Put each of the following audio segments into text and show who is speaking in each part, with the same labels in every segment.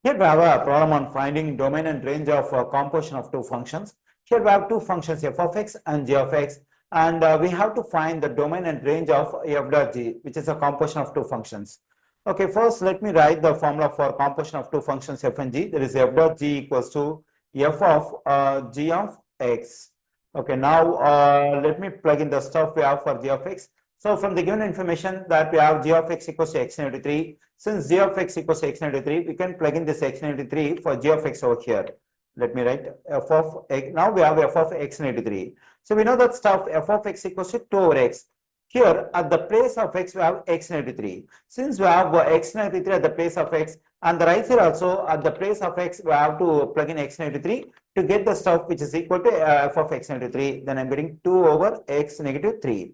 Speaker 1: Here we have a problem on finding domain and range of composition of two functions. Here we have two functions f of x and g of x, and we have to find the domain and range of f dot g, which is a composition of two functions. Okay, first let me write the formula for composition of two functions f and g. There is f dot g equals to f of g of x. Okay, now let me plug in the stuff we have for g of x. So from the given information that we have g of x equals to x93, since g of x equals to x93, we can plug in this x93 for g of x over here. Let me write f of x. Now we have f of x93. So we know that stuff f of x equals to 2 over x. Here at the place of x we have x93. Since we have x93 at the place of x, and the right side also at the place of x, we have to plug in x93 to get the stuff which is equal to f of x93. Then I'm getting 2 over x negative 3.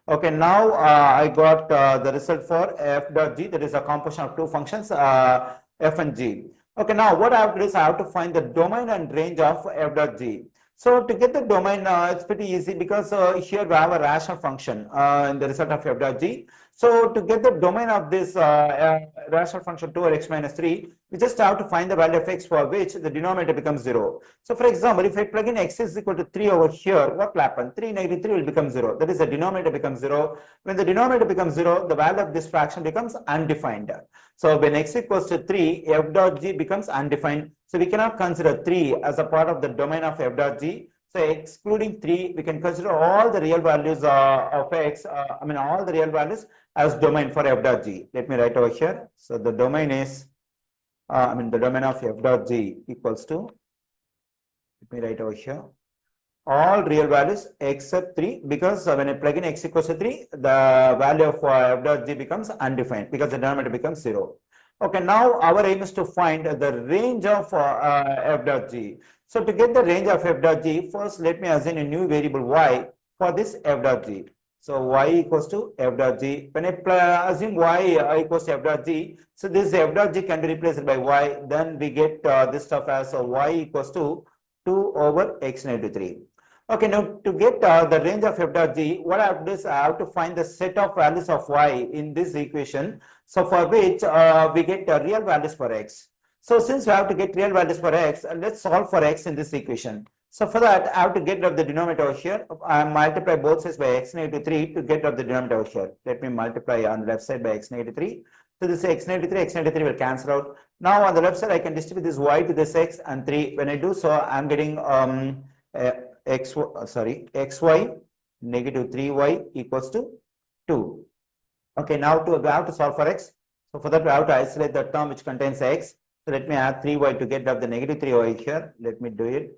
Speaker 1: Okay, now I got the result for f dot g, that is a composition of two functions f and g. Okay, now what I have to do is I have to find the domain and range of f dot g. So to get the domain, it's pretty easy because here we have a rational function in the result of f dot g. So to get the domain of this rational function 2 or x minus 3, we just have to find the value of x for which the denominator becomes 0. So for example, if I plug in x is equal to 3 over here, what will happen? 3 negative 3 will become 0. That is, the denominator becomes 0. When the denominator becomes 0, the value of this fraction becomes undefined. So when x equals to 3, f dot g becomes undefined. So we cannot consider 3 as a part of the domain of f dot g. So excluding 3, we can consider all the real values of x, all the real values as domain for f dot g. Let me write over here. So the domain is, the domain of f dot g equals to, let me write over here, all real values except 3, because when I plug in x equals to 3, the value of f dot g becomes undefined because the denominator becomes 0. Okay, now our aim is to find the range of f dot g. So to get the range of f dot g, first let me assign a new variable y for this f dot g. So y equals to f dot g. When I assume y equals to f dot g, so this f dot g can be replaced by y. Then we get this stuff as y equals to 2 over x negative 3. Okay, now to get the range of f dot g, what I have to do is I have to find the set of values of y in this equation. So for which we get real values for x. So since we have to get real values for x, let's solve for x in this equation. So for that, I have to get rid of the denominator over here. I multiply both sides by x negative 3 to get rid of the denominator over here. Let me multiply on the left side by x negative 3. So this x negative 3 will cancel out. Now on the left side, I can distribute this y to this x and 3. When I do so, I'm getting xy negative 3y equals to 2. Okay, now we have to solve for x. So for that, we have to isolate the term which contains x. So let me add 3y to get rid of the negative 3y here. Let me do it.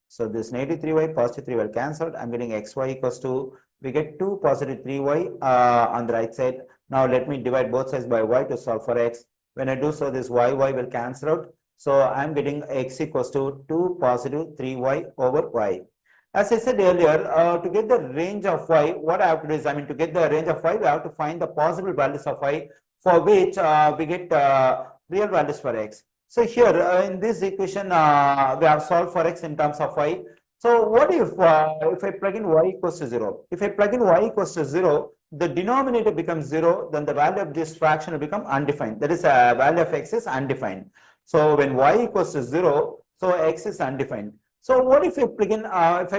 Speaker 1: So this negative 3y, positive 3 will cancel. I'm getting xy equals to, we get 2 positive 3y on the right side. Now let me divide both sides by y to solve for x. When I do so, this y will cancel out. So I'm getting x equals to 2 positive 3y over y. As I said earlier, to get the range of y, what I have to do is, to get the range of y, we have to find the possible values of y for which we get real values for x. So here in this equation, we have solved for x in terms of y. So what if I plug in y equals to 0? If I plug in y equals to 0, the denominator becomes 0, then the value of this fraction will become undefined. That is, value of x is undefined. So when y equals to 0, so x is undefined. So what if I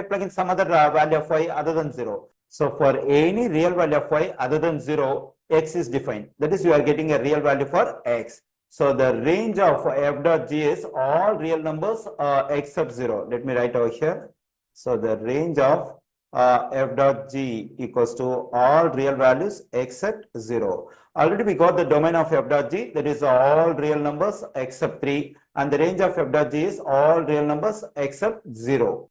Speaker 1: plug in some other value of y other than 0? So for any real value of y other than 0, x is defined. That is, you are getting a real value for x. So the range of f dot g is all real numbers except 0. Let me write over here. So the range of f dot g equals to all real values except 0. Already we got the domain of f dot g, that is all real numbers except 3, and the range of f dot g is all real numbers except 0.